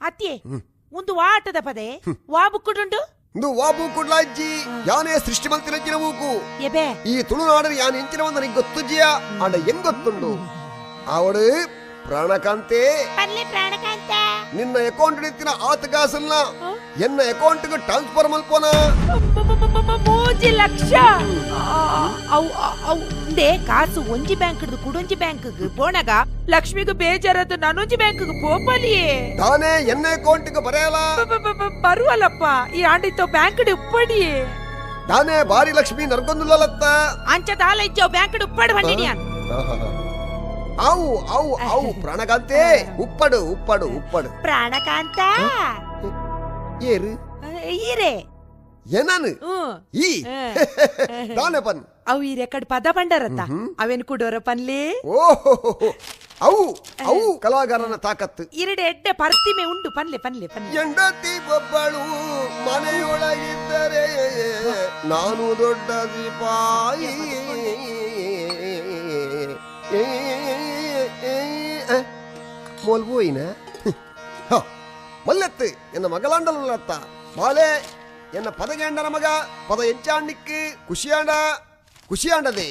ಅತ್ಯೆ ಒಂದು ಆಟದ ಪದೆ ವಾಬುಕ್ಕುಡುಂಡು ವಾಬು ಕುಡ್ಲಾಜ್ಜಿ ಯಾನೇ ಸೃಷ್ಟಿ ಮಂತಿನ ಮೂಕು ಎಬೆ ಈ ತುಳುನಾಡು ಯಾನ್ ಎಂಚಿನ ನನಗೆ ಗೊತ್ತು ಜಿಯ ಆಡ ಹೆಂಗ್ ಗೊತ್ತುಂಡು ಅವಡು ಪ್ರಾಣಕಾಂತೆ ಪ್ರಾಣಕಾಂತ ನಿನ್ನ ಅಕೌಂಟ್ ನಿಂತಿನ ಆತ ಕಾಸನ್ನ ಎನ್ನ ಅಕೌಂಟ್ ಟ್ರಾನ್ಸ್ಫರ್ ಮಲ್ಪೋನ 3 ಲಕ್ಷ ಅವುಂದೆ ಕಾಸು ಒಂಜಿ ಬ್ಯಾಂಕ್ ಕುಡೊಂಜಿ ಬ್ಯಾಂಕ್ ಪೋಣಗ ಲಕ್ಷ್ಮಿಗೂ ಬೇಜಾರದು ನಾನೊಂಜಿ ಬ್ಯಾಂಕ್ ಪೋಪಲಿಯೇ ತಾನೇ ಎನ್ನ ಅಕೌಂಟ್ ಬರೆಯಲ್ಲ ಬರುವಲ್ಲಪ್ಪ ಈ ಆಂಡಿತ್ತೋ ಬ್ಯಾಂಕ್ ಉಪ್ಪಡಿಯೇ ತಾನೇ ಬಾರಿ ಲಕ್ಷ್ಮಿ ನರ್ಗೊಂದುಲ್ಲತ್ತ ಅಂಚದ ಆಲೈಜೋ ಬ್ಯಾಂಕ್ ಉಪ್ಪಡು ಬಂದಿನಿಯಾನ್ ಅವು ಅವು ಅವು ಪ್ರಾಣಕಾಂತೆ ಉಪ್ಪಡು ಉಪ್ಪಡು ಉಪ್ಪಡು ಪ್ರಾಣಕಾಂತ ಏರು ಈರೆ ಏನಾನು ಈ ತಾನೆ ಪನ್ ಅವು ಈ ರೆಕಾರ್ಡ್ ಪದ ಬಂಡರತ್ತ ಅವೇನ್ ಕುಡೋರ ಪನ್ಲಿ ಓಹೋ ಅವು ಅವು ಕಲಾಗಾರನ ತಾಕತ್ತು ಇರಡೆ ಎಡ್ಡೆ ಪರ್ತಿಮೆ ಉಂಡು ಪನ್ಲೆ ಪನ್ಲೆ ಪನ್ಲೆ ಎಂಡತಿ ಒಬ್ಬಳು ಮನೆಯೊಳಗಿದ್ದರೆ ನಾನು ದೊಡ್ಡ ದೀಪಾಯಿ ಮೋಲ್ಬೋಯಿನ ಮಲ್ಲೆತ್ತು ಎನ್ನ ಮಗಳಾಂಡಲತ್ತ ಬಾಳೆ ಎನ್ನ ಪದಗೇಂಡನ ಮಗ ಪದ ಎಂಚಾಂಡಿಕ್ಕೆ ಖುಷಿಯಾಂಡದೆ